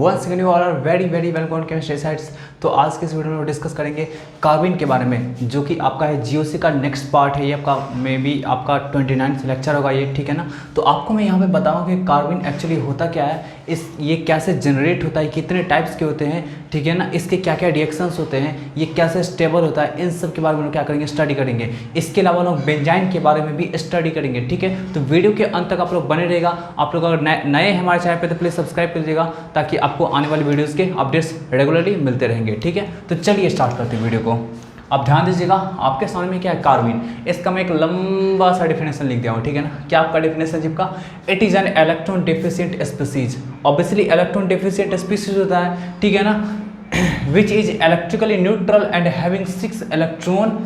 Once again you all are very welcome chemistry sites. तो आज के इस वीडियो में डिस्कस करेंगे कार्बिन के बारे में, जो कि आपका है जीओसी का नेक्स्ट पार्ट है। ये आपका मे बी आपका 29 लेक्चर होगा ये, ठीक है ना। तो आपको मैं यहाँ पे बताऊँगा कि कार्बिन एक्चुअली होता क्या है, ये कैसे जनरेट होता है, कितने टाइप्स के होते हैं, ठीक है ना, इसके क्या क्या रिएक्शंस होते हैं, ये कैसे स्टेबल होता है, इन सब के बारे में क्या करेंगे, स्टडी करेंगे। इसके अलावा लोग बेंजाइन के बारे में भी स्टडी करेंगे, ठीक है। तो वीडियो के अंत तक आप लोग बने रहेगा। आप लोग अगर नए हैं हमारे चैनल पे तो प्लीज़ सब्सक्राइब कर लीजिएगा, ताकि आपको आने वाली वीडियोज़ के अपडेट्स रेगुलरली मिलते रहेंगे, ठीक है। तो चलिए स्टार्ट करते हैं वीडियो को। अब ध्यान दीजिएगा, आपके सामने में क्या है, कार्बिन। इसका मैं एक लंबा सा डिफिनेशन लिख दिया हूँ, ठीक है ना। क्या आपका डिफिनेशन जिसका, it is an electron deficient species. Obviously electron deficient species होता है, ठीक है ना, which is electrically neutral and having 6 electron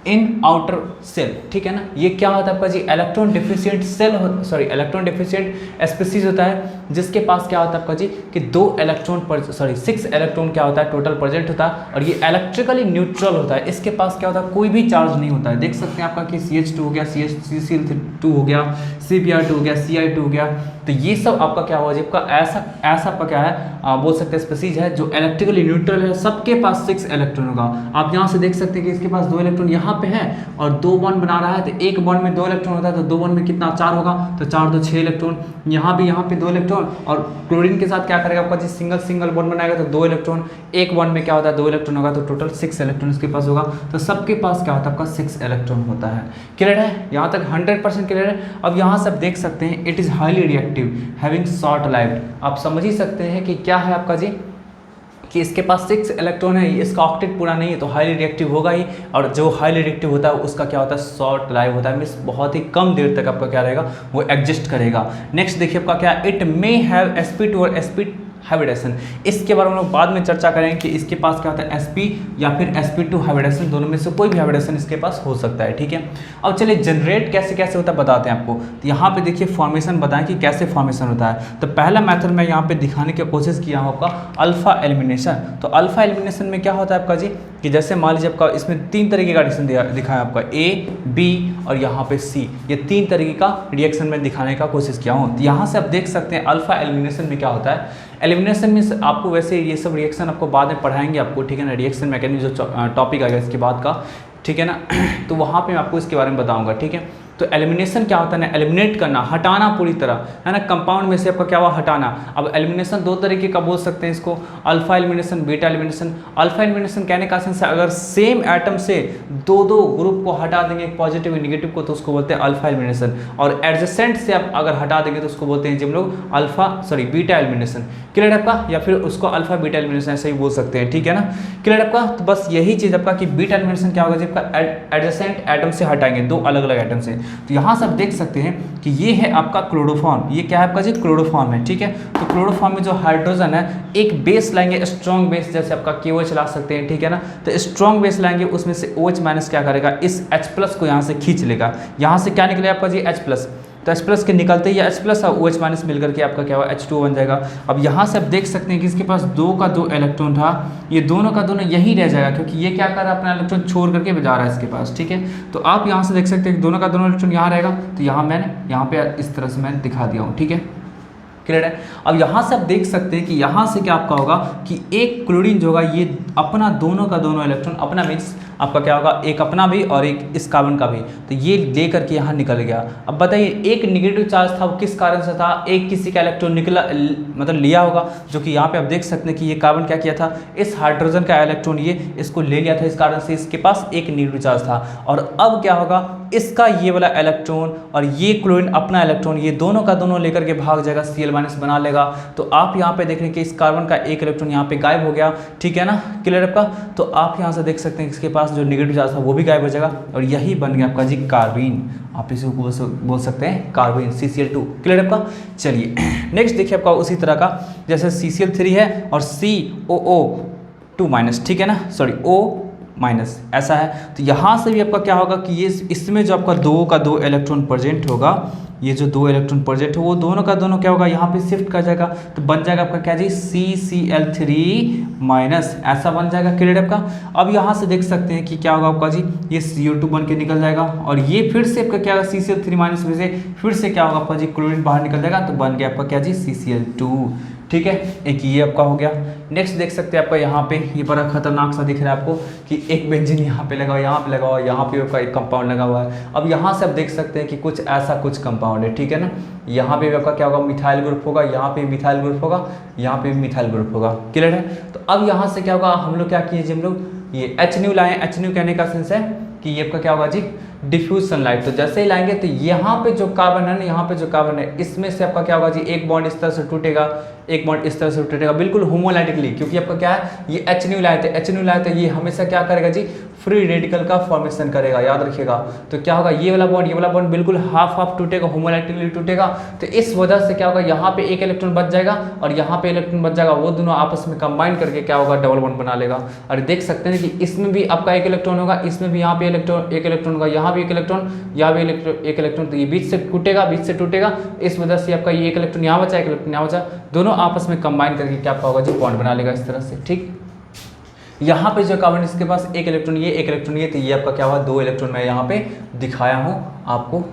in outer shell, ठीक है ना। ये क्या होता है आपका जी, electron deficient electron deficient species होता है, जिसके पास क्या होता है आपका जी कि 6 इलेक्ट्रॉन क्या होता है टोटल प्रेजेंट होता है, और ये इलेक्ट्रिकली न्यूट्रल होता है। इसके पास क्या होता है, कोई भी चार्ज नहीं होता है। देख सकते हैं आपका कि CH2 हो गया, CCl2 हो गया, CBr2 हो गया, Ci2 हो गया। तो ये सब आपका क्या हुआ जी, आपका ऐसा आपका क्या है, बोल सकते हैं स्पीसीज है जो इलेक्ट्रिकली न्यूट्रल है। सबके पास 6 इलेक्ट्रॉन होगा। आप यहाँ से देख सकते हैं कि इसके पास 2 इलेक्ट्रॉन यहाँ पे है और 2 बॉन्ड बना रहा है। तो एक बॉन्ड में 2 इलेक्ट्रॉन होता है, तो 2 बॉन्ड में कितना, 4 होगा। तो 4 2 6 इलेक्ट्रॉन। यहाँ पे 2 इलेक्ट्रॉन, और क्लोरीन के साथ क्या करेगा आपका जी, सिंगल बॉन्ड बनाएगा तो 2 इलेक्ट्रॉन। एक बॉन्ड में क्या होता है, 2 इलेक्ट्रॉन होगा, तो टोटल 6 इलेक्ट्रॉन इसके पास होगा। तो सबके पास क्या होता है आपका 6 इलेक्ट्रॉन होता है। क्लियर है, यहाँ तक 100% क्लियर है। अब यहाँ से आप देख सकते हैं it is highly reactive having short life. आप समझ ही सकते हैं कि क्या है आपका जी कि इसके पास 6 इलेक्ट्रॉन है, इसका ऑक्टेट पूरा नहीं है, तो हाईली रिएक्टिव होगा ही। और जो हाईली रिएक्टिव होता है उसका क्या होता है, शॉर्ट लाइफ होता है, मीन्स बहुत ही कम देर तक आपका क्या रहेगा, वो एग्जिस्ट करेगा। नेक्स्ट देखिए आपका क्या, इट मे हैव sp2 और sp हाइब्रिडेशन। इसके बारे में हम लोग बाद में चर्चा करेंगे कि इसके पास क्या होता है, sp या फिर sp2 हाइब्रिडेशन, दोनों में से कोई भी हाइब्रिडेशन इसके पास हो सकता है, ठीक है। अब चलिए जनरेट कैसे होता है बताते हैं आपको। तो यहाँ पे देखिए फॉर्मेशन बताएं कि कैसे फॉर्मेशन होता है। तो पहला मेथड मैं यहाँ पे दिखाने की कोशिश किया हूँ आपका अल्फा एलिमिनेशन। तो अल्फा एलिमिनेशन में क्या होता है आपका जी कि जैसे मान लीजिए आपका इसमें 3 तरीके का रिएक्शन दिखा है आपका, A, B और यहाँ पे C। ये 3 तरीके का रिएक्शन में दिखाने का कोशिश किया हूँ। तो यहाँ से आप देख सकते हैं अल्फा एलिमिनेशन में क्या होता है। एलिमिनेशन में आपको वैसे ये सब रिएक्शन आपको बाद में पढ़ाएंगे आपको, ठीक है ना, रिएक्शन मैकेनिज्म जो टॉपिक आएगा इसके बाद का, ठीक है ना। तो वहाँ पे मैं आपको इसके बारे में बताऊँगा, ठीक है। तो एलिमिनेशन क्या होता है ना, एलिमिनेट करना, हटाना पूरी तरह, है ना, कंपाउंड में से आपका क्या हुआ, हटाना। अब एलिमिनेशन 2 तरीके का बोल सकते हैं इसको, alpha elimination, beta elimination. Alpha elimination कहने का सेंस है अगर सेम एटम से 2 ग्रुप को हटा देंगे, पॉजिटिव नेगेटिव को, तो उसको बोलते हैं अल्फा एलिमिनेशन। और एडजेसेंट से आप अगर हटा देंगे तो उसको बोलते हैं हम लोग बीटा एलिमिनेशन। क्लियर आपका, या फिर उसको अल्फा बीटा एलिमिनेशन ऐसे ही बोल सकते हैं, ठीक है ना। क्लियर आपका। तो बस यही चीज़ आपका कि बीटा एलिमिनेशन क्या होगा जब आपका एडजेसेंट एटम से हटाएंगे, 2 अलग अलग एटम से। तो यहाँ से आप देख सकते हैं कि ये है आपका क्लोरोफॉर्म। ये क्या है आपका जी, क्लोरोफॉर्म है, ठीक है। तो क्लोरोफॉर्म में जो हाइड्रोजन है, एक बेस लाएंगे, स्ट्रॉन्ग बेस, जैसे आपका KOH ला सकते हैं, ठीक है ना। तो स्ट्रॉन्ग बेस लाएंगे, उसमें से OH माइनस क्या करेगा, इस H+ को यहाँ से खींच लेगा। यहाँ से क्या निकलेगा आपका जी, H+। तो H+ के निकलते ही H+ और OH माइनस मिलकर के आपका क्या हुआ, H2 बन जाएगा। अब यहाँ से आप देख सकते हैं कि इसके पास 2 का 2 इलेक्ट्रॉन था, ये दोनों का दोनों यही रह जाएगा, क्योंकि ये क्या कर रहा है, अपना इलेक्ट्रॉन छोड़ करके जा रहा है इसके पास, ठीक है। तो आप यहाँ से देख सकते हैं कि दोनों का दोनों इलेक्ट्रॉन यहाँ रहेगा। तो यहाँ पे इस तरह से मैंने दिखा दिया हूँ, ठीक है। क्लियर है। अब यहाँ से आप देख सकते हैं कि यहाँ से क्या आपका होगा कि एक क्लोरीन जो होगा ये अपना दोनों का दोनों इलेक्ट्रॉन, अपना मीन्स आपका क्या होगा, एक अपना भी और एक इस कार्बन का भी, तो ये ले करके यहाँ निकल गया। अब बताइए एक नेगेटिव चार्ज था, वो किस कारण से था, एक किसी का इलेक्ट्रॉन निकला, मतलब लिया होगा, जो कि यहाँ पे आप देख सकते हैं कि ये कार्बन क्या किया था, इस हाइड्रोजन का इलेक्ट्रॉन ये इसको ले लिया था, इस कारण से इसके पास एक नेगेटिव चार्ज था। और अब क्या होगा, इसका ये वाला इलेक्ट्रॉन और ये क्लोरीन अपना इलेक्ट्रॉन, ये दोनों का दोनों लेकर के भाग जाएगा, Cl- बना लेगा। तो आप यहाँ पे देख रहे हैं कि इस कार्बन का एक इलेक्ट्रॉन यहाँ पे गायब हो गया, ठीक है ना। क्लियर आपका। तो आप यहाँ से देख सकते हैं कि इसके पास जो नेगेटिव चार्ज था वो भी गायब हो जाएगा, और यही बन गया आपका जी कार्बीन। आप इसी को बोल सकते हैं कार्बीन, CCl2। क्लियर आपका। चलिए नेक्स्ट देखिए आपका उसी तरह का, जैसे CCl3 है और COO2-, ठीक है ना, O-, ऐसा है। तो यहाँ से भी आपका क्या होगा कि ये इसमें जो आपका 2 का 2 इलेक्ट्रॉन प्रेजेंट होगा, ये जो 2 इलेक्ट्रॉन प्रेजेंट है वो दोनों का दोनों क्या होगा, यहाँ पे शिफ्ट कर जाएगा। तो बन जाएगा आपका क्या जी, CCl3-, ऐसा बन जाएगा। क्लियर आपका। अब यहाँ से देख सकते हैं कि क्या होगा आपका जी, ये CO2 बन के निकल जाएगा, और ये फिर से आपका क्या होगा, CCl3- में से फिर से क्या होगा आपका जी, क्लोरीन बाहर निकल जाएगा। तो बन गया आपका क्या जी, CCl2। ठीक है, एक ये आपका हो गया। नेक्स्ट देख सकते हैं आपका यहाँ पे ये बड़ा खतरनाक सा दिख रहा है आपको कि एक बेंजीन यहाँ पे लगा हुआ है, यहाँ पे लगा हुआ है, यहाँ पे आपका एक कंपाउंड लगा हुआ है। अब यहाँ से आप देख सकते हैं कि कुछ ऐसा कुछ कंपाउंड है, ठीक है ना। यहाँ पे भी आपका क्या होगा, मिथाइल ग्रुप होगा, यहाँ पे मिथाइल ग्रुप होगा, यहाँ पे मिथाइल ग्रुप होगा। क्लियर है। तो अब यहाँ से क्या होगा, हम लोग क्या किए जी, हम लोग ये HNU लाए। HNU कहने का सेंस है कि ये आपका क्या होगा जी, डिफ्यूज सनलाइट। तो जैसे ही लाएंगे तो यहाँ पे जो कार्बन है ना, यहाँ पे जो कार्बन है इसमें से आपका क्या होगा जी, एक बॉन्ड इस तरह से टूटेगा, एक बॉन्ड इस तरह से टूटेगा, बिल्कुल होमोलाइटिकली। क्योंकि आपका क्या है, ये HNU लाए थे, HNU लाए थे, ये हमेशा क्या करेगा जी, फ्री रेडिकल का फॉर्मेशन करेगा, याद रखिएगा। तो क्या होगा, ये वाला बॉन्ड बिल्कुल हाफ हाफ टूटेगा, होमोलाइटिकली टूटेगा। तो इस वजह से क्या होगा, यहाँ पे एक इलेक्ट्रॉन बच जाएगा और यहाँ पे इलेक्ट्रॉन बच जाएगा, वो दोनों आपस में कंबाइन करके क्या होगा, डबल बॉन्ड बना लेगा। और देख सकते हैं कि इसमें भी आपका एक इलेक्ट्रॉन होगा, इसमें भी यहाँ पे एक इलेक्ट्रॉन होगा, यहाँ भी एक इलेक्ट्रॉन, यहाँ भी एक इलेक्ट्रॉन। तो ये बीच से टूटेगा, इस वजह से आपका ये एक इलेक्ट्रॉन यहाँ बचा, एक इलेक्ट्रॉन यहाँ बचा, दोनों आपस में कंबाइन करके क्या होगा जी, बॉन्ड बना लेगा इस तरह से। ठीक, यहाँ पे जो कार्बन इसके पास एक इलेक्ट्रॉन ये, एक इलेक्ट्रॉन ये, तो ये आपका क्या हुआ, 2 इलेक्ट्रॉन मैं यहाँ पे दिखाया हूँ आपको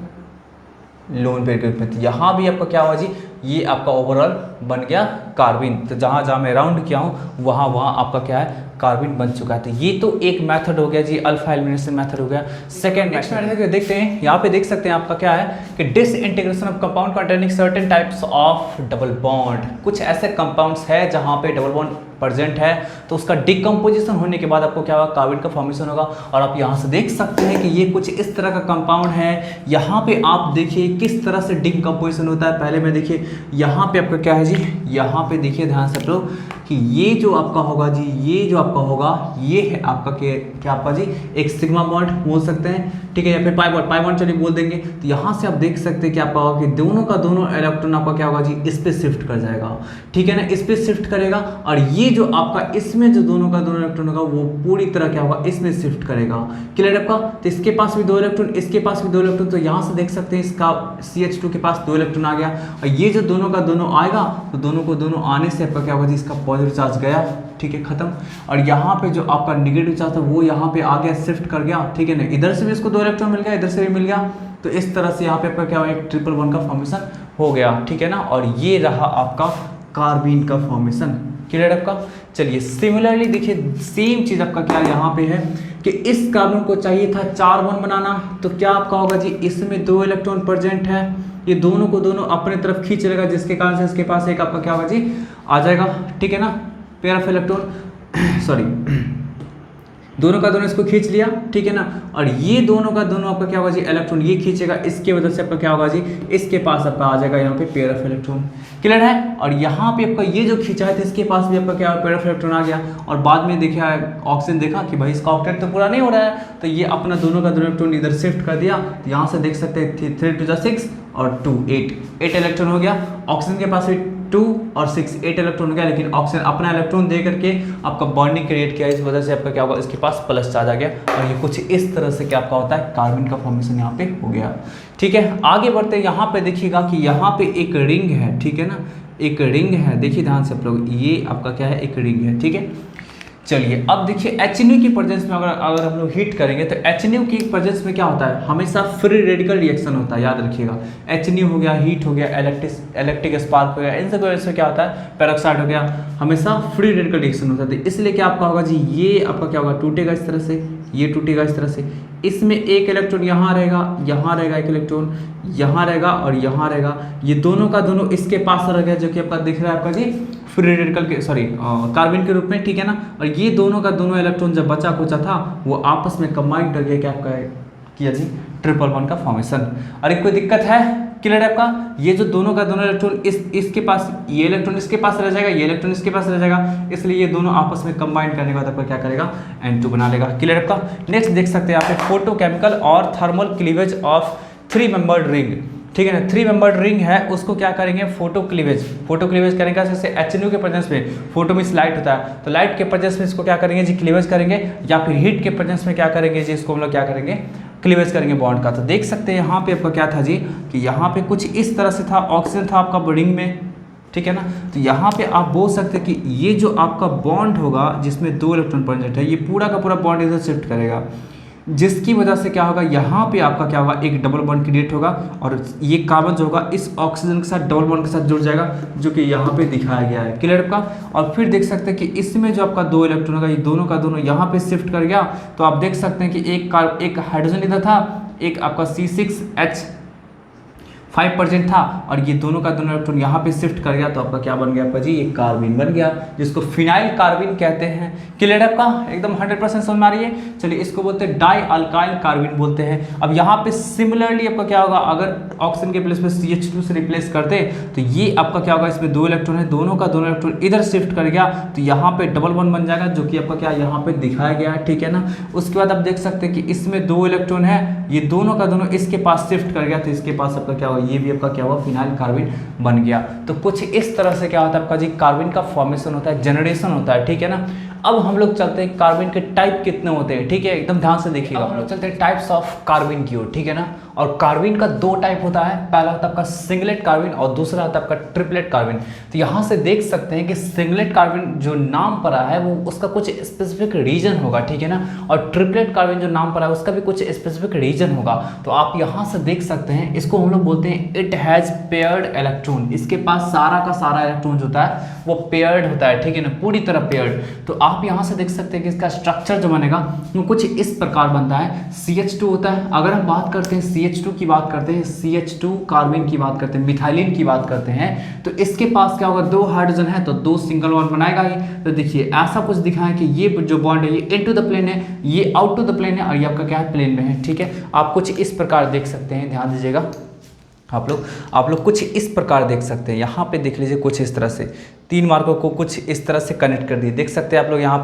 लोन पेयर के रूप में। तो यहाँ भी आपका क्या हुआ जी, ये आपका ओवरऑल बन गया कार्बिन। तो जहाँ जहाँ मैं राउंड किया हूँ वहाँ वहाँ आपका क्या है, कार्बिन बन चुका है। तो ये तो एक मेथड हो गया जी, अल्फा एलिमिनेशन मेथड हो गया। सेकंड नेक्स्ट मेथड देखते हैं, यहाँ पे देख सकते हैं आपका क्या है कि disintegration of compound containing certain types of double bond. कुछ ऐसे कंपाउंड्स है जहाँ पे डबल बॉन्ड प्रेजेंट है, तो उसका डिकम्पोजिशन होने के बाद आपको क्या होगा, कार्बिन का फॉर्मेशन होगा। और आप यहाँ से देख सकते हैं कि ये कुछ इस तरह का कंपाउंड है। यहाँ पे आप देखिए किस तरह से डिकम्पोजिशन होता है। पहले में देखिए यहाँ पे आपका क्या है जी, यहाँ पे देखिए ध्यान से आप लोग कि ये जो आपका होगा जी, ये जो आपका होगा ये है आपका क्या आपका जी, एक सिग्मा बॉन्ड बोल सकते हैं, ठीक है, या फिर पाई बॉन्ड चलिए बोल देंगे। तो यहाँ से आप देख सकते हैं कि आपका होगा कि दोनों का दोनों इलेक्ट्रॉन आपका क्या होगा जी, इस पे शिफ्ट कर जाएगा, ठीक है ना, इस पे शिफ्ट करेगा। और ये जो आपका इसमें जो दोनों का दोनों इलेक्ट्रॉन होगा वो पूरी तरह क्या होगा, इसमें शिफ्ट करेगा। क्लियर आपका। तो इसके पास भी 2 इलेक्ट्रॉन, इसके पास भी 2 इलेक्ट्रॉन। तो यहाँ से देख सकते हैं इसका CH2 के पास 2 इलेक्ट्रॉन आ गया। और ये जो दोनों का दोनों आएगा तो दोनों को दोनों आने से आपका क्या होगा जी, इसका पॉजिटिव चार्ज गया, ठीक है, खत्म। और यहाँ पे जो आपका निगेटिव चार्ज था वो यहाँ पे आ गया, शिफ्ट कर गया, ठीक है ना। इधर से भी इसको 2 इलेक्ट्रॉन मिल गया, इधर से भी मिल गया। तो इस तरह से यहाँ पे आपका क्या हुआ, एक ट्रिपल बॉन्ड का फॉर्मेशन हो गया, ठीक है ना। और ये रहा आपका कार्बिन का फॉर्मेशन। क्लियर आपका। चलिए सिमिलरली देखिए सेम चीज आपका क्या यहाँ पे है कि इस कार्बन को चाहिए था 4 बॉन्ड बनाना। तो क्या आपका होगा जी, इसमें 2 इलेक्ट्रॉन प्रेजेंट है, ये दोनों को दोनों अपने तरफ खींच लेगा, जिसके कारण से इसके पास एक आपका क्या होगा जी, आ जाएगा, ठीक है ना, पेयर ऑफ इलेक्ट्रॉन सॉरी, दोनों का दोनों इसको खींच लिया, ठीक है ना। और ये दोनों का दोनों आपका क्या होगा जी, इलेक्ट्रॉन ये खींचेगा, इसके वजह से आपका क्या होगा जी, इसके पास आपका आ जाएगा यहाँ पे पेयर ऑफ इलेक्ट्रॉन। क्लियर है। और यहाँ पे आपका ये जो खींचा है इसके पास भी आपका क्या पेयर ऑफ इलेक्ट्रॉन आ गया। और बाद में देखा ऑक्सीजन देखा कि भाई इसका ऑक्टेट तो पूरा नहीं हो रहा है, तो ये अपना दोनों का दोनों इलेक्ट्रॉन इधर शिफ्ट कर दिया। तो यहाँ से देख सकते हैं 3 × 6 और 2 8 इलेक्ट्रॉन हो गया। ऑक्सीजन के पास भी 2 और 6 8 इलेक्ट्रॉन हो गया, लेकिन ऑक्सीजन अपना इलेक्ट्रॉन दे करके आपका बॉन्डिंग क्रिएट किया, इस वजह से आपका क्या होगा, इसके पास प्लस चार्ज आ गया। और ये कुछ इस तरह से क्या आपका होता है, कार्बन का फॉर्मेशन यहाँ पे हो गया। ठीक है, आगे बढ़ते हैं। यहाँ पे देखिएगा कि यहाँ पे एक रिंग है, ठीक है ना, एक रिंग है, देखिए ध्यान से आप लोग, ये आपका क्या है, एक रिंग है, ठीक है। चलिए अब देखिए HNU की प्रेजेंस में अगर हम लोग हीट करेंगे तो HNU की प्रेजेंस में क्या होता है, हमेशा फ्री रेडिकल रिएक्शन होता है, याद रखिएगा। HNU हो गया, हीट हो गया, इलेक्ट्रिक स्पार्क हो गया, इन सब वजह से क्या होता है, पेरोक्साइड हो गया, हमेशा फ्री रेडिकल रिएक्शन होता है। इसलिए क्या आपका होगा जी, ये आपका क्या होगा, टूटेगा इस तरह से, ये टूटेगा इस तरह से, इसमें एक इलेक्ट्रॉन यहाँ रहेगा, यहाँ रहेगा एक इलेक्ट्रॉन, यहाँ रहेगा और यहाँ रहेगा, ये दोनों का दोनों इसके पास रह गया, जो कि आपका दिख रहा है आपका जी फ्री रेडिकल के कार्बन के रूप में, ठीक है ना। और ये दोनों का दोनों इलेक्ट्रॉन जब बचा कुचा था वो आपस में कंबाइन करके क्या आपका किया जी, ट्रिपल बॉन्ड का फॉर्मेशन। और एक कोई दिक्कत है, क्लियर है आपका। ये जो दोनों का दोनों इलेक्ट्रॉन इसके पास, ये इलेक्ट्रॉन इसके पास रह जाएगा, ये इलेक्ट्रॉन इसके पास रह जाएगा, इसलिए ये दोनों आपस में कंबाइन करने के बाद आपका क्या करेगा, N2 बना लेगा। क्लियर आपका। नेक्स्ट देख सकते हैं यहाँ पे फोटोकेमिकल और thermal cleavage of 3 membered ring, ठीक है ना। 3 मेंबर्ड रिंग है, उसको क्या करेंगे, फोटो क्लीवेज करेंगे। जैसे HNU के प्रेजेंस में, फोटो में लाइट होता है, तो लाइट के प्रेजेंस में इसको क्या करेंगे जी, क्लीवेज करेंगे, या फिर हीट के प्रेजेंस में क्या करेंगे जी, इसको हम लोग क्या करेंगे, क्लीवेज करेंगे बॉन्ड का। तो देख सकते हैं यहाँ पे आपका क्या था जी, कि यहाँ पे कुछ इस तरह से था, ऑक्सीजन था आपका रिंग में, ठीक है ना। तो यहाँ पे आप बोल सकते हैं कि ये जो आपका बॉन्ड होगा जिसमें 2 इलेक्ट्रॉन प्रेजेंट है, ये पूरा का पूरा बॉन्ड इधर शिफ्ट करेगा, जिसकी वजह से क्या होगा, यहाँ पे आपका क्या होगा, एक डबल बॉन्ड क्रिएट होगा और ये कार्बन जो होगा इस ऑक्सीजन के साथ डबल बॉन्ड के साथ जुड़ जाएगा, जो कि यहाँ पे दिखाया गया है। क्लियर आपका। और फिर देख सकते हैं कि इसमें जो आपका 2 इलेक्ट्रॉन होगा, ये दोनों का दोनों यहाँ पे शिफ्ट कर गया। तो आप देख सकते हैं कि एक हाइड्रोजन इधर था, एक आपका C6H5% था, और ये दोनों का दोनों इलेक्ट्रॉन यहाँ पे शिफ्ट कर गया। तो आपका क्या बन गया आपका जी, एक कार्बिन बन गया, जिसको फिनाइल कार्बिन कहते हैं। क्लियर आपका, एकदम 100% समझ में आ रही है। चलिए, इसको बोलते हैं डाई अल्काइल कार्बिन बोलते हैं। अब यहाँ पे सिमिलरली आपका क्या होगा, अगर ऑक्सीजन के प्लेस पे CH2 से रिप्लेस करते तो ये आपका क्या होगा, इसमें 2 इलेक्ट्रॉन है, दोनों का दोनों इलेक्ट्रॉन इधर शिफ्ट कर गया, तो यहाँ पे डबल बॉन्ड बन जाएगा, जो कि आपका क्या यहाँ पे दिखाया गया है। ठीक है ना। उसके बाद आप देख सकते हैं कि इसमें 2 इलेक्ट्रॉन है, ये दोनों का दोनों इसके पास शिफ्ट कर गया, तो इसके पास आपका क्या होगा, ये भी आपका क्या हुआ, फिनाइल कार्बिन बन गया। तो कुछ इस तरह से क्या होता है आपका जी, कार्बिन का फॉर्मेशन होता है, जनरेशन होता है। ठीक है ना। अब हम लोग चलते हैं कार्बिन के टाइप कितने होते हैं। ठीक है, एकदम ध्यान से देखिएगा। हम लोग चलते हैं टाइप्स ऑफ कार्बिन की ओर। ठीक है ना। और कार्बिन का 2 टाइप होता है, पहला होता है आपका सिंगलेट कार्बिन और दूसरा होता है आपका ट्रिपलेट कार्बिन। तो यहाँ से देख सकते हैं कि सिंगलेट कार्बिन जो नाम पर आया है वो उसका कुछ स्पेसिफिक रीजन होगा। ठीक है ना। और ट्रिपलेट कार्बिन जो नाम पर आया है उसका भी कुछ स्पेसिफिक रीजन होगा। तो आप यहाँ से देख सकते हैं, इसको हम लोग बोलते हैं इट हैज पेयर्ड इलेक्ट्रॉन। इसके पास सारा का सारा इलेक्ट्रॉन जो होता है वो पेयर्ड होता है। ठीक है ना, पूरी तरह पेयर्ड। तो आप यहाँ से देख सकते हैं कि इसका स्ट्रक्चर जो बनेगा वो कुछ इस प्रकार बनता है। CH2 होता है। अगर हम बात करते हैं CH2 की बात करते हैं, CH2 कार्बिन की बात करते हैं, मिथाइलिन की बात करते हैं, तो इसके पास क्या होगा, 2 हाइड्रोजन है तो 2 सिंगल बॉन्ड बनाएगा ही। तो देखिए ऐसा कुछ दिखाया कि ये जो बॉन्ड है ये इनटू द प्लेन है, ये आउट टू द प्लेन है, और ये आपका क्या है, प्लेन में है। ठीक है, आप कुछ इस प्रकार देख सकते हैं, ध्यान दीजिएगा। आप लोग कुछ इस प्रकार देख सकते हैं। यहाँ पे देख लीजिए, कुछ इस तरह से 3 मार्कों को कुछ इस तरह से कनेक्ट कर दिए, देख सकते हैं आप लोग यहाँ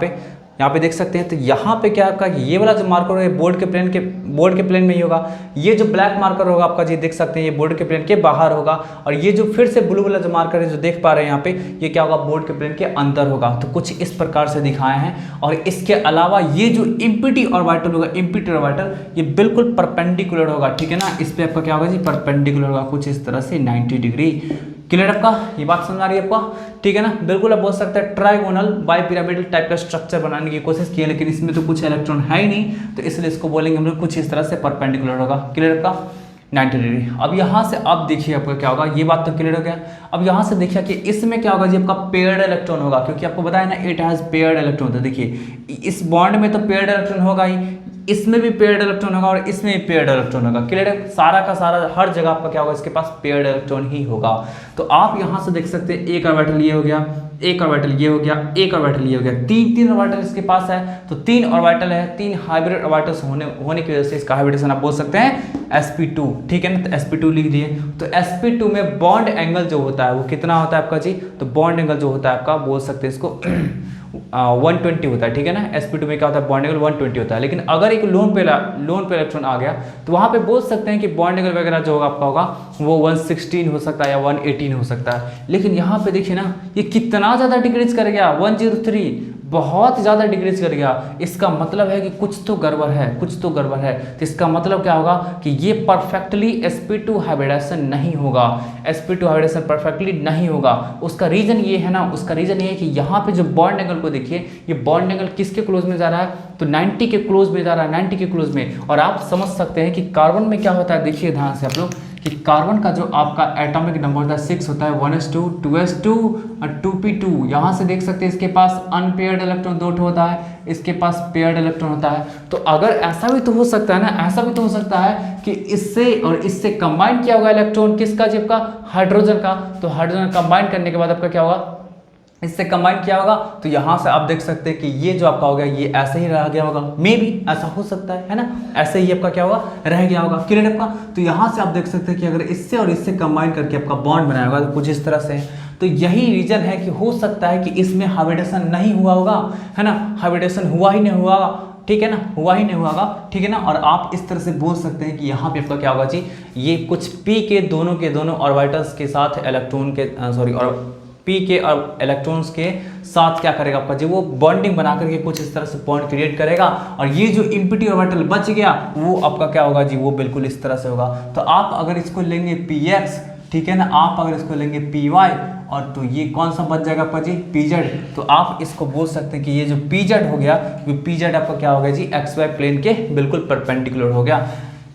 पे देख सकते हैं। तो यहाँ पे क्या आपका ये वाला जो मार्कर है बोर्ड के प्लेन में ही होगा। ये जो ब्लैक मार्कर होगा आपका जी, देख सकते हैं ये बोर्ड के प्लेन के बाहर होगा, और ये जो फिर से ब्लू वाला जो मार्कर है जो देख पा रहे हैं यहाँ पे, ये क्या होगा, बोर्ड के प्लेन के अंदर होगा। तो कुछ इस प्रकार से दिखाए हैं। और इसके अलावा ये जो इम्पिटी ऑर्बिटल होगा, इम्पिटी ऑर्बिटल ये बिल्कुल परपेंडिकुलर होगा। ठीक है ना, इस पर आपका क्या होगा जी, परपेंडिकुलर होगा, कुछ इस तरह से 90 डिग्री। क्लियर आपका, ये बात समझ आ रही है आपका। ठीक है ना, बिल्कुल आप बोल सकते हैं ट्राइगोनल बाइपिरामिडल टाइप का स्ट्रक्चर बनाने की कोशिश की है, लेकिन इसमें तो कुछ इलेक्ट्रॉन है ही नहीं, तो इसलिए इसको बोलेंगे हम लोग कुछ इस तरह से परपेंडिकुलर होगा। क्लियर आपका, 90 डिग्री। अब यहाँ से आप देखिए आपका क्या होगा, ये बात तो क्लियर हो गया। अब यहाँ से देखिए कि इसमें क्या होगा जी, आपका पेयर्ड इलेक्ट्रॉन होगा, क्योंकि आपको बताया ना इट हैज पेयर्ड इलेक्ट्रॉन। तो देखिए इस बॉन्ड में तो पेयर्ड इलेक्ट्रॉन होगा ही, इसमें भी पेयर्ड इलेक्ट्रॉन होगा, और इसमें भी पेयर्ड इलेक्ट्रॉन होगा। क्लियर है, सारा का सारा हर जगह आपका क्या होगा, इसके पास पेयर्ड इलेक्ट्रॉन ही होगा। तो आप यहाँ से देख सकते हैं, एक ऑर्बिटल ये हो गया, एक ऑर्बिटल ये हो गया, एक ऑर्बिटल ये हो गया, 3 ऑर्बिटल इसके पास है। तो 3 ऑर्बिटल है, 3 हाइब्रिड ऑर्बिटल्स होने की वजह से इसका हाइब्रिडेशन आप बोल सकते हैं sp2। ठीक है ना, तो sp2 लिख दिए। तो sp2 में बॉन्ड एंगल जो होता है वो कितना होता है आपका जी, तो बॉन्ड एंगल जो होता है आपका, बोल सकते हैं इसको 120 होता है। ठीक है ना, sp2 में क्या होता है, बॉन्ड एंगल 120 होता है। लेकिन अगर एक लोन पे इलेक्ट्रॉन आ गया तो वहाँ पे बोल सकते हैं कि बॉन्ड एंगल वगैरह जो होगा आपका होगा वो 116 हो सकता है या 118 हो सकता है। लेकिन यहाँ पे देखिए ना, ये कितना ज़्यादा डिक्रीज कर गया, 103, बहुत ज़्यादा डिक्रीज कर गया। इसका मतलब है कि कुछ तो गड़बड़ है, कुछ तो गड़बड़ है। तो इसका मतलब क्या होगा कि ये परफेक्टली sp2 हाइब्रिडेशन नहीं होगा, sp2 हाइब्रिडेशन परफेक्टली नहीं होगा। उसका रीजन ये है ना, उसका रीजन ये है कि यहाँ पे जो बॉन्ड एंगल को देखिए, ये बॉन्ड एंगल किसके क्लोज में जा रहा है, तो 90 के क्लोज में जा रहा है, 90 के क्लोज में। और आप समझ सकते हैं कि कार्बन में क्या होता है, देखिए ध्यान से आप लोग, कि कार्बन का जो आपका एटॉमिक नंबर होता है 6 होता है, 1s2 2s2 और 2p2। यहाँ से देख सकते हैं इसके पास अनपेयर्ड इलेक्ट्रॉन 2 होता है, इसके पास पेयर्ड इलेक्ट्रॉन होता है। तो अगर ऐसा भी तो हो सकता है ना, ऐसा भी तो हो सकता है कि इससे और इससे कंबाइन किया होगा इलेक्ट्रॉन किसका, जब का हाइड्रोजन का। तो हाइड्रोजन कंबाइन करने के बाद आपका क्या होगा, इससे कंबाइन किया होगा। तो यहाँ से आप देख सकते हैं कि ये जो आपका हो गया ये ऐसे ही रह गया होगा, मे बी ऐसा हो सकता है ना, ऐसे ही आपका क्या होगा, रह गया होगा। क्लियर आपका। तो यहाँ से आप देख सकते हैं कि अगर इससे और इससे कंबाइन करके आपका बॉन्ड बनाया होगा तो कुछ इस तरह से है। तो यही रीजन है कि हो सकता है कि इसमें हाइब्रिडेशन नहीं हुआ होगा, है ना, हाइब्रिडेशन हुआ ही नहीं हुआ, ठीक है ना, हुआ ही नहीं हुआ होगा। ठीक है ना। और आप इस तरह से बोल सकते हैं कि यहाँ पे आपका क्या होगा जी, ये कुछ p के दोनों ऑर्बिटल्स के साथ इलेक्ट्रॉन के और p के और इलेक्ट्रॉन्स के साथ क्या करेगा आपका जी, वो बॉन्डिंग बना करके कुछ इस तरह से बॉन्ड क्रिएट करेगा। और ये जो इम्पिटी ऑर्बिटल बच गया वो आपका क्या होगा जी, वो बिल्कुल इस तरह से होगा। तो आप अगर इसको लेंगे px, ठीक है ना। आप अगर इसको लेंगे पी वाई और तो ये कौन सा बच जाएगा आपका जी पी जेड, तो आप इसको बोल सकते हैं कि ये जो पी जेड हो गया, ये पी जेड आपका क्या हो गया जी एक्स वाई प्लेन के बिल्कुल परपेंडिकुलर हो गया।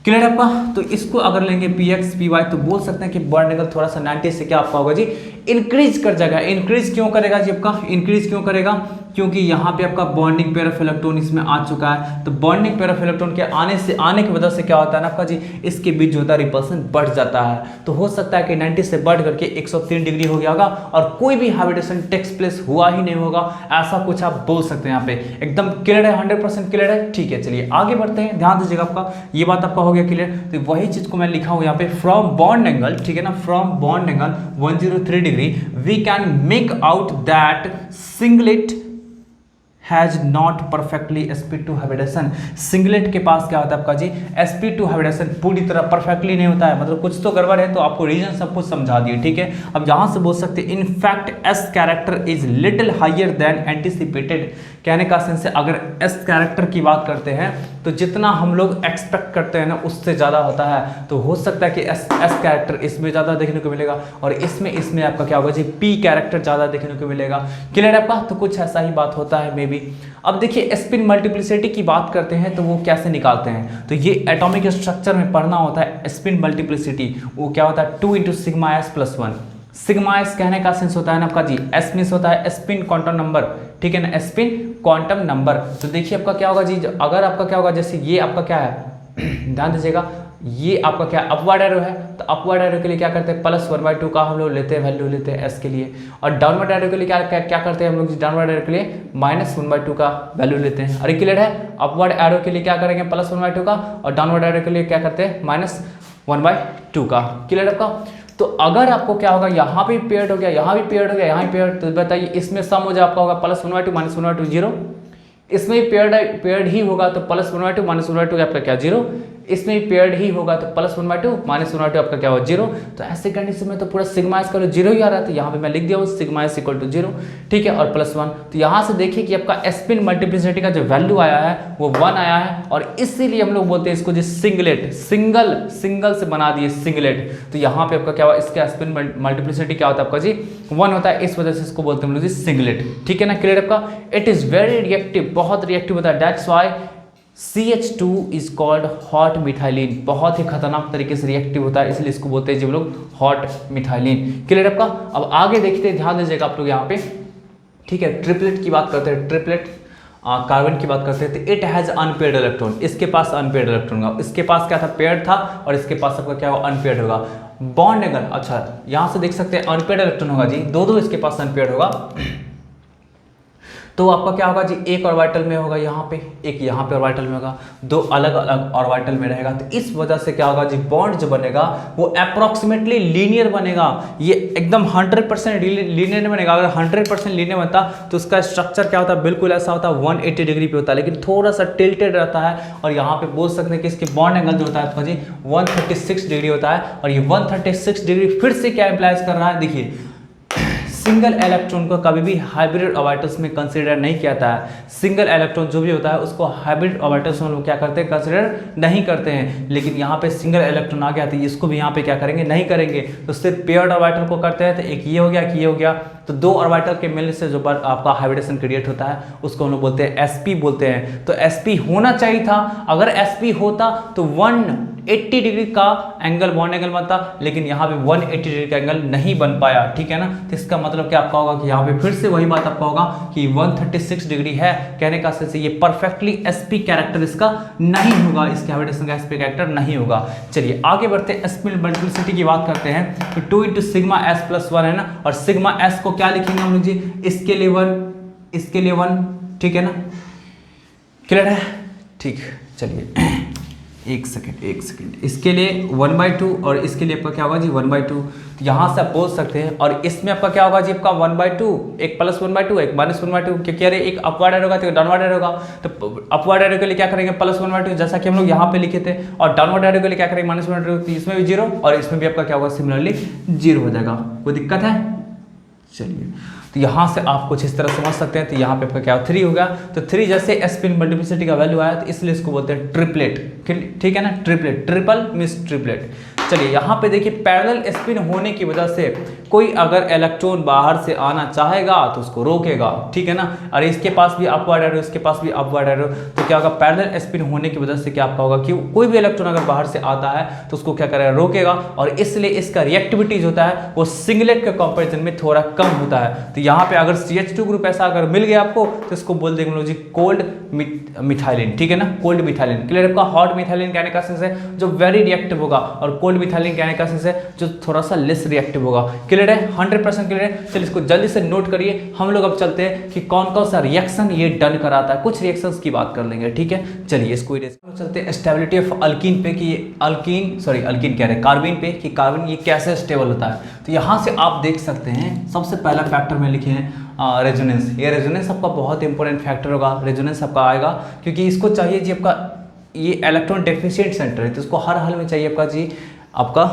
क्लियर है आपका। तो इसको अगर लेंगे पी एक्स पी वाई तो बोल सकते हैं कि बॉन्ड एंगल थोड़ा सा 90 से क्या आपका होगा जी इंक्रीज कर जाएगा। इंक्रीज क्यों करेगा जी आपका, इंक्रीज क्यों करेगा, क्योंकि यहाँ पे आपका बॉन्डिंग पेयर ऑफ इलेक्ट्रॉन इसमें आ चुका है। तो बॉन्डिंग पेयर ऑफ इलेक्ट्रॉन के आने की वजह से क्या होता है ना आपका जी, इसके बीच जो होता है रिपल्सन बढ़ जाता है। तो हो सकता है कि 90 से बढ़ करके 103 डिग्री हो गया होगा और कोई भी हाइब्रिडेशन टेक्स प्लेस हुआ ही नहीं होगा, ऐसा कुछ आप बोल सकते हैं। यहाँ पे एकदम क्लियर है, 100% क्लियर है। ठीक है, चलिए आगे बढ़ते हैं। ध्यान दीजिएगा, आपका ये बात आपका हो गया क्लियर। तो वही चीज को मैं लिखा हूँ यहाँ पे, फ्रॉम बॉन्ड एंगल, ठीक है ना, from bond angle 103 degree we can make out that singlet has not perfectly sp2 hybridization. Singlet के पास क्या होता है आपका जी sp2 हाइब्रिडेशन पूरी तरह परफेक्टली नहीं होता है, मतलब कुछ तो गड़बड़ है। तो आपको रीजन सब कुछ समझा दिए, ठीक है। अब यहां से बोल सकते हैं in fact s character is little higher than anticipated. कहने का सेंस है अगर s कैरेक्टर की बात करते हैं तो जितना हम लोग एक्सपेक्ट करते हैं ना उससे ज़्यादा होता है। तो हो सकता है कि s कैरेक्टर इसमें ज़्यादा देखने को मिलेगा और इसमें आपका क्या होगा जी p कैरेक्टर ज़्यादा देखने को मिलेगा। क्लियर है आपका। तो कुछ ऐसा ही बात होता है मे बी। अब देखिए स्पिन मल्टीप्लिसिटी की बात करते हैं तो वो कैसे निकालते हैं, तो ये एटॉमिक स्ट्रक्चर में पढ़ना होता है। स्पिन मल्टीप्लिसिटी वो क्या होता है 2 × सिग्मा s + 1। सिग्मा s कहने का सेंस होता है ना आपका जी s मीन्स होता है स्पिन क्वांटम नंबर, ठीक है ना, स्पिन क्वांटम नंबर। तो देखिए आपका क्या होगा जी, अगर आपका क्या होगा, जैसे ये आपका क्या है ध्यान दीजिएगा, ये आपका क्या अपवर्ड एरो है, तो अपवर्ड एरो के लिए क्या करते हैं +1/2 का हम लोग लेते हैं, वैल्यू लेते हैं s के लिए। और डाउनवर्ड एरो के लिए क्या करते हैं हम लोग, डाउनवर्ड एरो के लिए -1/2 का वैल्यू लेते हैं। अरे क्लियर है। अपवर्ड एरो के लिए क्या करेंगे +1/2 का, और डाउनवर्ड एरो के लिए क्या करते हैं -1/2 का। क्लियर आपका। तो अगर आपको क्या होगा, यहाँ भी पेयर्ड हो गया, यहाँ भी पेयर्ड हो गया, यहाँ भी पेयर्ड, तो बताइए इसमें सम हो जाए आपका होगा +1/2 -1/2 0। इसमें भी पेयर्ड ही होगा तो +1/2 -1/2 आपका क्या 0। इसमें भी पेयर्ड ही होगा तो +1/2 -1/2 आपका क्या होगा 0। तो ऐसे कंडीशन में तो पूरा सिग्मा s का 0 ही आ रहा है, तो यहाँ पे मैं लिख दिया हूँ सिग्मा s = 0, ठीक है, और +1। तो यहाँ से देखिए कि आपका स्पिन मल्टीप्लिसिटी का जो वैल्यू आया है वो 1 आया है, और इसीलिए हम लोग बोलते हैं इसको जो सिंगलेट, सिंगल से बना दिए सिंगलेट। तो यहाँ पे आपका क्या हुआ, इसका स्पिन मल्टीप्लिसिटी क्या होता है आपका जी 1 होता है, इस वजह से इसको बोलते हैं हम लोग जी सिंगलेट, ठीक है ना। क्लियर आपका। इट इज वेरी रिएक्टिव, बहुत रिएक्टिव होता है, that's why CH2 is called hot methylene. बहुत ही खतरनाक तरीके से रिएक्टिव होता है, इसलिए इसको बोलते हैं जी लोग हॉट मिथाइलिन। क्लियर आपका। अब आगे देखते हैं, ध्यान दीजिएगा आप लोग यहाँ पे, ठीक है। ट्रिपलेट की बात करते हैं, ट्रिपलेट कार्बन की बात करते हैं, तो इट हैज अनपेयर्ड इलेक्ट्रॉन। इसके पास अनपेयर्ड इलेक्ट्रॉन होगा, इसके पास क्या था पेयर्ड था, और इसके पास आपका क्या होगा अनपेयर्ड होगा। बॉन्ड एंगल, अच्छा यहाँ से देख सकते हैं अनपेयर्ड इलेक्ट्रॉन होगा जी, दो इसके पास अनपेयर्ड होगा। तो आपका क्या होगा जी, एक ऑर्बिटल में होगा यहाँ पे, एक यहाँ पे ऑर्बिटल में होगा, दो अलग अलग ऑर्बिटल में रहेगा। तो इस वजह से क्या होगा जी, बॉन्ड जो बनेगा वो अप्रोक्सीमेटली लीनियर बनेगा। ये एकदम 100% लीनियर बनेगा। अगर 100% लीनियर बनता तो उसका स्ट्रक्चर क्या होता है, बिल्कुल ऐसा होता है 180 डिग्री पे होता है, लेकिन थोड़ा सा टिल्टेड रहता है। और यहाँ पे बोल सकते हैं कि इसके बॉन्ड एंगल जो होता है जी 136 डिग्री होता है। और ये 136 डिग्री फिर से क्या इम्प्लाइज कर रहा है, देखिए सिंगल इलेक्ट्रॉन को कभी भी हाइब्रिड ऑर्बिटल्स में कंसीडर नहीं किया जाता है। सिंगल इलेक्ट्रॉन जो भी होता है उसको हाइब्रिड ऑर्बिटल्स में लोग क्या करते हैं, कंसीडर नहीं करते हैं। लेकिन यहाँ पे सिंगल इलेक्ट्रॉन आ गया तो इसको भी यहाँ पे क्या करेंगे, नहीं करेंगे। तो सिर्फ पेयर्ड ऑर्बिटल को करते हैं, तो एक ये हो गया, कि ये हो गया। तो दो ऑर्बिटल के मिलने से जो आपका हाइब्रिडेशन क्रिएट होता है उसको हम लोग बोलते हैं sp बोलते हैं। तो sp होना चाहिए था, अगर sp होता तो 180 डिग्री का एंगल बॉन्ड एंगल बनता, लेकिन यहाँ पे 180 डिग्री का एंगल नहीं बन पाया, ठीक है ना। तो इसका मतलब क्या आपका होगा कि यहाँ पे फिर से वही बात आपका होगा कि 136 डिग्री है, कहने का से ये परफेक्टली sp कैरेक्टर इसका नहीं होगा, इसके हाइब्रिडेशन का sp कैरेक्टर नहीं होगा। चलिए आगे बढ़ते हैं, स्पिन मल्टीप्लिसिटी की बात करते हैं। तो 2 × सिग्मा s + 1 है ना, और सिग्मा s को क्या लिखेंगे हम लोग जी, इसके लिए 1, ठीक है ना। क्लियर है, ठीक। चलिए एक सेकेंड, इसके लिए 1/2 और इसके लिए आपका क्या होगा जी 1/2। तो यहाँ से आप बोल सकते हैं, और इसमें आपका क्या होगा जी, आपका 1/2, एक +1/2 एक -1/2, क्योंकि अरे एक अपवर्ड एरो होगा तो डाउनवर्ड एरो होगा। तो अपवर्ड एरो के लिए क्या करेंगे +1/2, जैसा कि हम लोग यहाँ पे लिखे थे, और डाउनवर्ड एरो के लिए क्या करेंगे -1/2। तो इसमें भी 0 और इसमें भी आपका क्या होगा सिमिलरली 0 हो जाएगा। कोई दिक्कत है। चलिए तो यहाँ से आप कुछ इस तरह समझ सकते हैं। तो यहाँ पे आपका क्या 3 होगा, तो 3 जैसे स्पिन मल्टीप्लिसिटी का वैल्यू आया तो इसलिए इसको बोलते हैं ट्रिपलेट, ठीक है ना। Triplet, triple means triplet. चलिए यहाँ पे देखिए पैरेलल स्पिन होने की वजह से कोई अगर इलेक्ट्रॉन बाहर से आना चाहेगा तो उसको रोकेगा, ठीक है ना। और इसके पास भी अपवर्ड एरो, इसके पास भी अपवर्ड एरो, तो क्या होगा पैरेलल स्पिन होने की वजह से क्या आपका होगा कि कोई भी इलेक्ट्रॉन अगर बाहर से आता है तो उसको क्या करेगा, रोकेगा। और इसलिए इसका रिएक्टिविटी जो होता है वो सिंगलेट के कंपैरिजन में थोड़ा कम होता है। तो यहाँ पे अगर CH2 ग्रुप ऐसा अगर मिल गया आपको तो इसको बोल देंगे जी कोल्ड मिथाइलिन, ठीक है ना, कोल्ड मिथाइलिन। क्लियर, आपका हॉट मिथाइलिन कहने का सेंस है जो वेरी रिएक्टिव होगा, और कोल्ड मिथाइलिन कहने का सेंस है जो थोड़ा सा लेस रिएक्टिव होगा। क्लियर है, 100% क्लियर है। चलिए इसको जल्दी से नोट करिए। हम लोग अब चलते हैं कि कौन कौन सा रिएक्शन ये डन कराता है, कुछ रिएक्शंस की बात कर लेंगे, ठीक है। चलिए इसको चलते हैं स्टेबिलिटी ऑफ अल्कीन पे कि अल्कीन कह रहे हैं कार्बिन पे, कि कार्बिन ये कैसे स्टेबल होता है। तो यहाँ से आप देख सकते हैं सबसे पहला फैक्टर में लिखे हैं रेजोनेंस। ये रेजोनेंस आपका बहुत इंपॉर्टेंट फैक्टर होगा, रेजोनेंस आपका आएगा क्योंकि इसको चाहिए जी आपका ये इलेक्ट्रॉन डेफिशिएंट सेंटर है तो इसको हर हाल में चाहिए आपका जी, आपका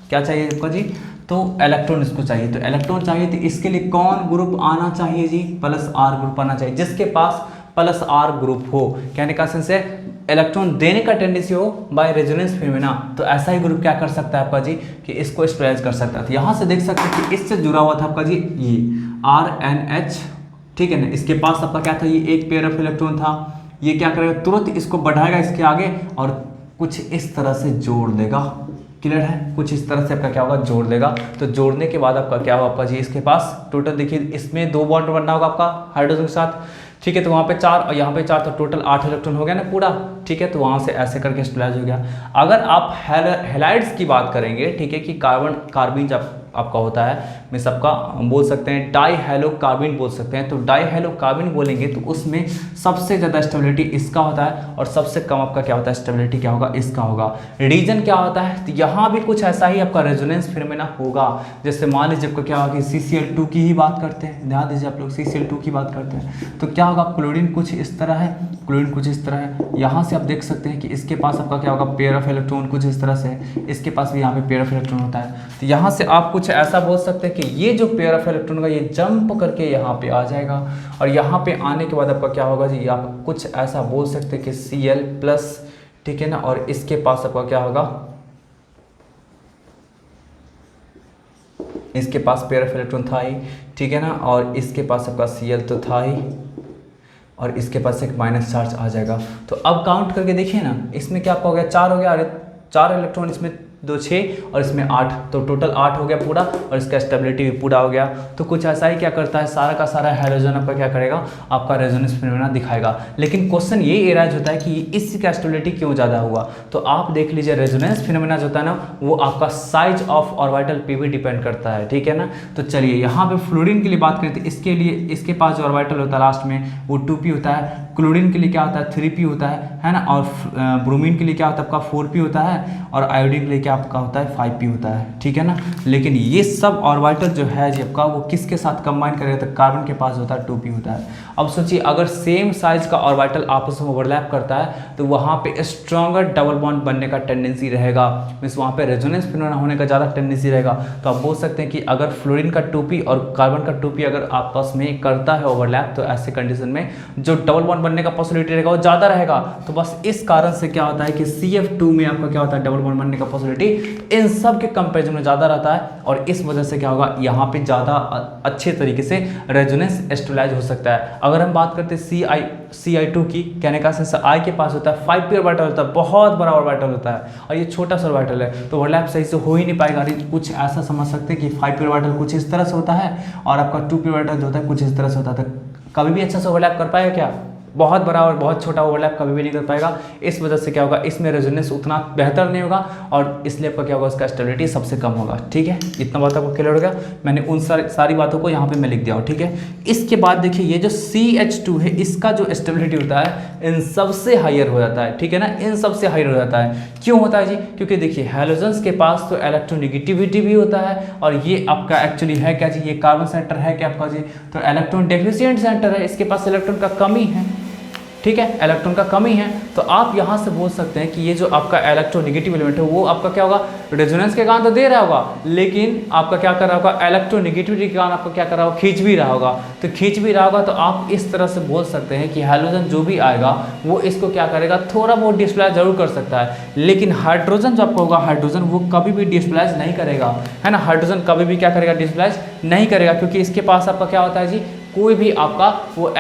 क्या चाहिए आपका जी, तो इलेक्ट्रॉन इसको चाहिए। तो इलेक्ट्रॉन चाहिए तो इसके लिए कौन ग्रुप आना चाहिए जी, +R ग्रुप आना चाहिए, जिसके पास +R ग्रुप हो। कहने का सेंस है इलेक्ट्रॉन देने का टेंडेंसी हो बाय रेजोनेंस फिनोमेना, तो ऐसा ही ग्रुप क्या कर सकता है आपका जी कि इसको स्टोराइज कर सकता है। तो यहाँ से देख सकते हैं कि इससे जुड़ा हुआ था आपका जी ये RNH, ठीक है ना। इसके पास आपका क्या था, ये एक पेयर ऑफ इलेक्ट्रॉन था। ये क्या करेगा, तुरंत इसको बढ़ाएगा इसके आगे और कुछ इस तरह से जोड़ देगा। क्लियर है, कुछ इस तरह से आपका क्या होगा, जोड़ देगा। तो जोड़ने के बाद आपका क्या होगा आपका जी, इसके पास टोटल देखिए इसमें 2 बॉन्ड बनना होगा आपका हाइड्रोजन के साथ, ठीक है। तो वहाँ पे 4 और यहाँ पे 4, तो टोटल 8 इलेक्ट्रॉन हो गया ना पूरा, ठीक है। तो वहाँ से ऐसे करके स्टेबलाइज हो गया। अगर आप हैलाइड्स की बात करेंगे, ठीक है, कि कार्बिन जब आपका होता है में सबका बोल सकते हैं डाई हेलो कार्बिन बोल सकते हैं। तो डाई हेलो कार्बिन बोलेंगे तो उसमें सबसे ज़्यादा स्टेबिलिटी इसका होता है और सबसे कम आपका क्या होता है, स्टेबिलिटी क्या होगा, इसका होगा। रीजन क्या होता है, तो यहाँ भी कुछ ऐसा ही आपका रेजोनेंस फिनोमेना होगा। जैसे मान लीजिए आपका क्या होगा कि CCl2 की ही बात करते हैं, ध्यान दीजिए आप लोग CCl2 की बात करते हैं तो क्या होगा, क्लोरीन कुछ इस तरह है, क्लोरीन कुछ इस तरह है। यहाँ से आप देख सकते हैं कि इसके पास आपका क्या होगा, पेयर ऑफ इलेक्ट्रॉन कुछ इस तरह से, इसके पास भी यहाँ पे पेयर ऑफ इलेक्ट्रॉन होता है। तो यहाँ से आप कुछ ऐसा बोल सकते हैं कि ये जो पेयर ऑफ इलेक्ट्रॉन का ये जंप करके यहाँ पे आ जाएगा, और यहाँ पे आने के बाद आपका क्या होगा जी, आप कुछ ऐसा बोल सकते हैं कि Cl+, ठीक है ना। और इसके पास आपका क्या होगा, इसके पास पेयर ऑफ इलेक्ट्रॉन था ही, ठीक है ना। और इसके पास आपका Cl तो था ही, और इसके पास एक माइनस चार्ज आ जाएगा। तो अब काउंट करके देखिए ना, इसमें क्या आपका हो गया, 4 हो गया, अरे 4 इलेक्ट्रॉन, इसमें 2 6 और इसमें 8, तो टोटल 8 हो गया पूरा, और इसका स्टेबिलिटी भी पूरा हो गया। तो कुछ ऐसा ही क्या करता है, सारा का सारा हाइड्रोजन आपका क्या करेगा, आपका रेजोनेंस फिनोमेना दिखाएगा। लेकिन क्वेश्चन ये एराइज होता है कि इसका स्टेबिलिटी क्यों ज़्यादा हुआ। तो आप देख लीजिए रेजोनेंस फिनोमेना जो होता है ना, वो आपका साइज ऑफ ऑर्बिटल पे भी डिपेंड करता है, ठीक है ना। तो चलिए यहाँ पे फ्लोरीन के लिए बात करें तो इसके लिए इसके पास जो ऑर्बिटल होता है लास्ट में वो 2p होता है। क्लोरीन के लिए क्या होता है, 3p होता है ना। और ब्रोमीन के लिए क्या होता है आपका 4p होता है, और आयोडीन के लिए क्या आपका होता है 5p होता है, ठीक है ना। लेकिन ये सब ऑर्बिटल जो है जी आपका वो किसके साथ कंबाइन करेगा, तो कार्बन के पास होता है 2p होता है। अब सोचिए अगर सेम साइज का ऑर्बिटल आपस में ओवरलैप करता है तो वहाँ पे स्ट्रॉन्गर डबल बॉन्ड बनने का टेंडेंसी रहेगा, मीन्स वहाँ पे रेजोनेंस फिनोमेना होने का ज़्यादा टेंडेंसी रहेगा। तो आप बोल सकते हैं कि अगर फ्लोरीन का 2p और कार्बन का 2p अगर आपस में करता है ओवरलैप, तो ऐसे कंडीशन में जो डबल बॉन्ड बनने का पॉसिबिलिटी रहेगा वो ज़्यादा रहेगा। तो बस इस कारण से क्या होता है कि CF2 में आपका क्या होता है, डबल बॉन्ड बनने का पॉसिबिलिटी इन सब के कंपेरिजन में ज़्यादा रहता है, और इस वजह से क्या होगा, यहाँ पे ज़्यादा अच्छे तरीके से रेजोनेंस स्टेबलाइज हो सकता है। अगर हम बात करते हैं Ci2 की, कहने का सेंस I के पास होता है 5p ऑर्बिटल होता है, बहुत बड़ा ऑर्बिटल होता है, और ये छोटा सा ऑर्बिटल है, तो ओवरलैप सही से हो ही नहीं पाएगा। कुछ ऐसा समझ सकते हैं कि 5p ऑर्बिटल कुछ इस तरह से होता है, और आपका 2p ऑर्बिटल जो होता है कुछ इस तरह से होता है। कभी भी अच्छा से ओवरलैप कर पाएगा क्या, बहुत बड़ा और बहुत छोटा ओवरलैप कभी भी नहीं कर पाएगा। इस वजह से क्या होगा, इसमें रेजोनेंस उतना बेहतर नहीं होगा, और इसलिए आपका क्या होगा, उसका स्टेबिलिटी सबसे कम होगा, ठीक है। इतना बात आपको क्लियर हो गया, मैंने उन सारी बातों को यहाँ पे मैं लिख दिया हूँ, ठीक है। इसके बाद देखिए ये जो CH2 है, इसका जो स्टेबिलिटी होता है इन सबसे हायर हो जाता है, ठीक है ना, इन सबसे हायर हो जाता है। क्यों होता है जी, क्योंकि देखिए हैलोजेंस के पास तो इलेक्ट्रोनेगेटिविटी भी होता है, और ये आपका एक्चुअली है क्या जी, ये कार्बन सेंटर है क्या आपका जी, तो इलेक्ट्रॉन डेफिशिएंट सेंटर है, इसके पास इलेक्ट्रॉन का कमी है, ठीक है, इलेक्ट्रॉन का कमी है, तो आप यहाँ से बोल सकते हैं कि ये जो आपका इलेक्ट्रोनेगेटिव एलिमेंट है वो आपका क्या होगा, रेजोनेंस के कारण तो दे रहा होगा, लेकिन आपका क्या कर रहा होगा, इलेक्ट्रोनेगेटिविटी के कारण आपका क्या कर रहा होगा, खींच भी रहा होगा। तो खींच भी रहा होगा तो आप इस तरह से बोल सकते हैं कि हैलोजन जो भी आएगा वो इसको क्या करेगा, थोड़ा बहुत डिस्प्लेस जरूर कर सकता है, लेकिन हाइड्रोजन जो आपका होगा, हाइड्रोजन वो कभी भी डिस्प्लेस नहीं करेगा, है ना। हाइड्रोजन कभी भी क्या करेगा, डिस्प्लेस नहीं करेगा, क्योंकि इसके पास आपका क्या होता है जी, कोई भी आपका वो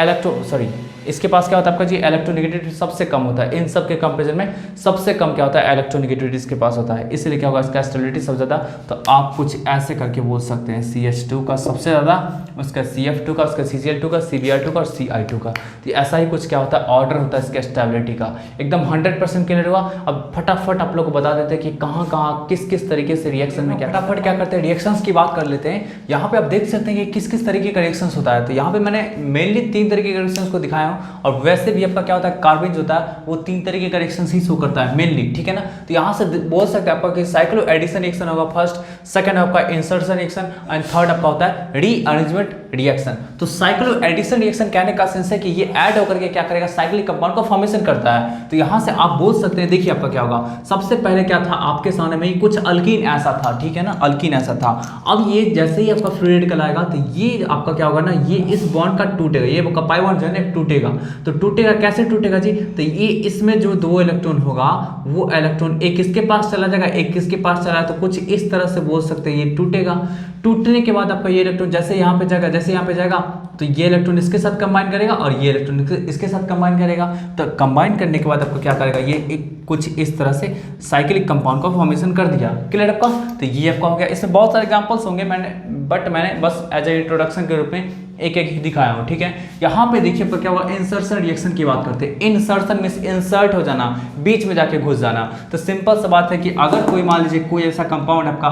इसके पास क्या होता है आपका जी, इलेक्ट्रोनेगेटिविटी सबसे कम होता है, इन सब के कंपेरिजन में सबसे कम क्या होता है, इलेक्ट्रोनेगेटिविटी इसके पास होता है, इसलिए क्या होगा, इसका स्टेबिलिटी सबसे ज़्यादा। तो आप कुछ ऐसे करके बोल सकते हैं, CH2 का सबसे ज़्यादा, उसका CF2 का, उसका CCl2 का, CBr2 का और CI2 का। तो ऐसा ही कुछ क्या होता है, ऑर्डर होता है इसके स्टेबिलिटी का। एकदम 100% क्लियर हुआ। अब फटाफट आप लोग को बता देते हैं कि कहाँ कहाँ किस तरीके से रिएक्शन में क्या, फटाफट क्या करते हैं, रिएक्शंस की बात कर लेते हैं। यहाँ पे आप देख सकते हैं कि किस तरीके का रिएक्शंस होता है। तो यहाँ पे मैंने मेनली 3 तरीके के रिएक्शंस को दिखाया हूँ, और वैसे भी आपका क्या होता है, कार्बन जो होता है वो 3 तरीके का रिएक्शंस ही शो करता है मेनली, ठीक है ना। तो यहाँ से बोल सकते हैं आपका कि साइक्लो एडिशन रिएक्शन होगा फर्स्ट, सेकंड आपका इंसर्शन रिएक्शन, एंड थर्ड आपका होता है रीअरेंजमेंट रिएक्शन। तो साइक्लो एडिशन रिएक्शन कहने का सेंस है कि ये ऐड होकर के क्या करेगा, साइक्लिक कंपाउंड का फॉर्मेशन करता है। तो यहाँ से आप बोल सकते हैं, देखिए आपका क्या होगा, सबसे पहले क्या था, आपके सामने में ही कुछ अल्कीन ऐसा था, ठीक है ना, अल्कीन ऐसा था। अब ये जैसे ही आपका फ्री रेडिकल आएगा तो ये आपका क्या होगा ना, ये इस बॉन्ड का टूटेगा, ये आपका पाई बॉन्ड जो है ना टूटेगा। तो टूटेगा कैसे टूटेगा जी, तो ये इसमें जो 2 इलेक्ट्रॉन होगा वो इलेक्ट्रॉन एक इसके पास चला जाएगा, एक किसके पास चला है, तो कुछ इस तरह से बोल सकते हैं ये टूटेगा। टूटने के बाद आपका ये इलेक्ट्रॉन जैसे यहाँ पे जाएगा, जैसे यहाँ पे जाएगा तो ये इलेक्ट्रॉन इसके साथ कंबाइन करेगा और ये इलेक्ट्रॉन इसके साथ कंबाइन करेगा। तो कंबाइन करने के बाद आपको क्या करेगा, ये एक कुछ इस तरह से साइक्लिक कंपाउंड का फॉर्मेशन कर दिया। क्लियर आपका। तो ये आपका हो गया। इसमें बहुत सारे एग्जांपल्स होंगे, मैंने बस एज ए इंट्रोडक्शन के रूप में एक एक ही दिखाया हूँ, ठीक है। यहाँ पे देखिए आपका क्या हुआ, इंसर्शन रिएक्शन की बात करते हैं। इंसर्शन मींस इंसर्ट हो जाना, बीच में जाके घुस जाना। तो सिंपल सा बात है कि अगर कोई मान लीजिए कोई ऐसा कंपाउंड आपका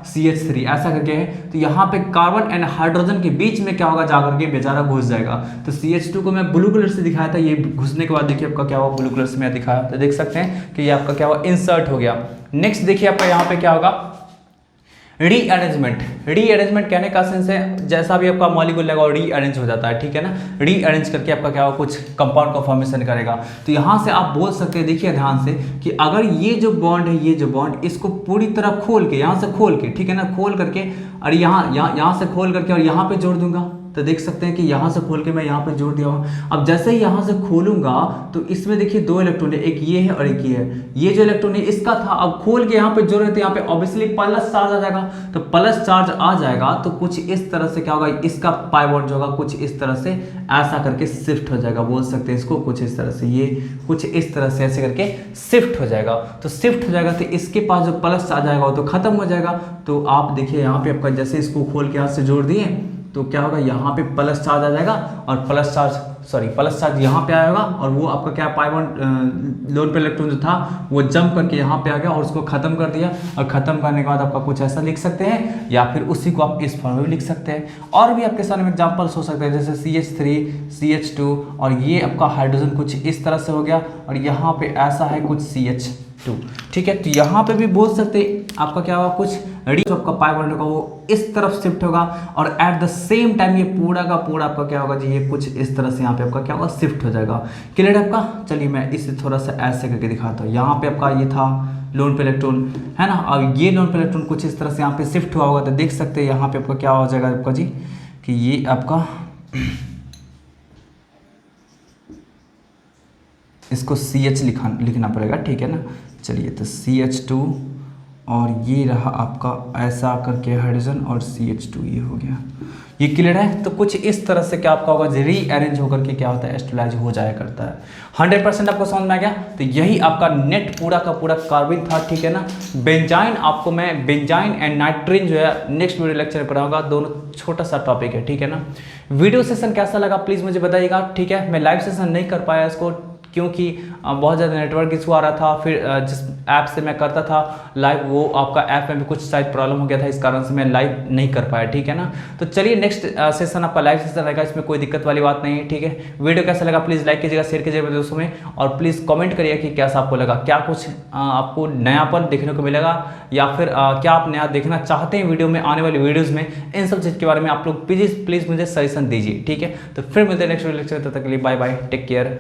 RCH3 ऐसा करके है, तो यहाँ पे कार्बन एंड हाइड्रोजन के बीच में क्या होगा, जाकर के बेचारा घुस जाएगा। तो CH2 को मैं ब्लू कलर से दिखाया था, ये घुसने के बाद देखिए आपका क्या हुआ, ब्लू कलर से मैं दिखाया, तो देख सकते हैं कि ये आपका क्या हुआ, इंसर्ट हो गया। नेक्स्ट देखिए आपका यहाँ पे क्या होगा, रीअरेंजमेंट। रीअरेंजमेंट कहने का सेंस है जैसा भी आपका मॉलिक्यूल लगा और रीअरेंज हो जाता है, ठीक है ना। रीअरेंज करके आपका क्या होगा, कुछ कंपाउंड का फॉर्मेशन करेगा। तो यहाँ से आप बोल सकते हैं, देखिए ध्यान से, कि अगर ये जो बॉन्ड है, ये जो बॉन्ड, इसको पूरी तरह खोल के, यहाँ से खोल के, ठीक है ना, खोल करके, और यहाँ से खोल करके और यहाँ पे जोड़ दूंगा, तो देख सकते हैं कि यहाँ से खोल के मैं यहाँ पे जोड़ दिया हूँ। अब जैसे ही यहाँ से खोलूंगा तो इसमें देखिए 2 इलेक्ट्रॉन है, एक ये है और एक ये है। ये जो इलेक्ट्रॉन है इसका था, अब खोल के यहाँ पे जोड़ रहे थे, यहाँ पे ऑब्वियसली प्लस चार्ज आ जाएगा। तो प्लस चार्ज आ जाएगा तो कुछ इस तरह से क्या होगा, इसका पाई बॉन्ड जो होगा कुछ इस तरह से ऐसा करके शिफ्ट हो जाएगा, बोल सकते हैं इसको कुछ इस तरह से, ये कुछ इस तरह से ऐसे करके शिफ्ट हो जाएगा। तो शिफ्ट हो जाएगा तो इसके पास जो प्लस चार्ज आएगा वो तो खत्म हो जाएगा। तो आप देखिए यहाँ पे आपका जैसे इसको खोल के हाथ से जोड़ दिए तो क्या होगा, यहाँ पे प्लस चार्ज आ जाएगा और प्लस चार्ज यहाँ पे आएगा, और वो आपका क्या पाई बॉन्ड लोन पे इलेक्ट्रॉन जो था वो जंप करके यहाँ पे आ गया और उसको खत्म कर दिया। और खत्म करने के बाद आपका कुछ ऐसा लिख सकते हैं, या फिर उसी को आप इस फॉर्म में भी लिख सकते हैं। और भी आपके सामने एग्जाम्पल्स हो सकते हैं, जैसे CH3 CH2, और ये आपका हाइड्रोजन कुछ इस तरह से हो गया, और यहाँ पे ऐसा है कुछ CH2, ठीक है। तो यहाँ पे भी बोल सकते हैं आपका क्या होगा, कुछ जो आपका पाई बॉन्ड होगा वो इस तरफ शिफ्ट होगा, और एट द सेम टाइम ये पूरा का पूरा आपका क्या होगा जी, ये कुछ इस तरह से यहाँ पे आपका क्या होगा, शिफ्ट हो जाएगा। क्लियर है आपका। चलिए मैं इसे थोड़ा सा ऐसे करके दिखाता हूँ। यहाँ पे आपका ये था लोन पे इलेक्ट्रॉन, है ना, अब ये लोन पे इलेक्ट्रॉन कुछ इस तरह से यहाँ पे शिफ्ट हुआ होगा। तो देख सकते हैं यहाँ पे आपका क्या हो जाएगा आपका जी, कि ये आपका इसको CH लिखना पड़ेगा, ठीक है ना। चलिए तो CH2 और ये रहा आपका ऐसा करके हाइड्रोजन और CH2 ये हो गया। ये क्लियर है। तो कुछ इस तरह से क्या आपका होगा, रीअरेंज होकर के क्या होता है, स्टेबलाइज हो जाया करता है। 100% आपको समझ में आ गया। तो यही आपका नेट पूरा का पूरा कार्बन था, ठीक है ना। बेंजाइन आपको मैं बेंजाइन एंड नाइट्रीन जो है नेक्स्ट वीडियो लेक्चर में पढ़ाऊंगा, दोनों छोटा सा टॉपिक है, ठीक है ना। वीडियो सेशन कैसा लगा प्लीज़ मुझे बताइएगा, ठीक है। मैं लाइव सेशन नहीं कर पाया इसको, क्योंकि बहुत ज़्यादा नेटवर्क इशू आ रहा था, फिर जिस ऐप से मैं करता था लाइव वो आपका ऐप में भी कुछ शायद प्रॉब्लम हो गया था, इस कारण से मैं लाइव नहीं कर पाया, ठीक है ना। तो चलिए नेक्स्ट सेशन आपका लाइव सेशन रहेगा, इसमें कोई दिक्कत वाली बात नहीं है, ठीक है। वीडियो कैसा लगा प्लीज़ लाइक कीजिएगा, शेयर कीजिएगा दोस्तों में, और प्लीज़ कमेंट करिए कि कैसा आपको लगा, क्या कुछ आपको नयापन देखने को मिलेगा, या फिर क्या आप नया देखना चाहते हैं वीडियो में, आने वाली वीडियोज़ में। इन सब चीज़ के बारे में आप लोग प्लीज़ मुझे सजेशन दीजिए, ठीक है। तो फिर मिलते हैं नेक्स्ट लेक्चर, तब तक के लिए बाय बाय, टेक केयर।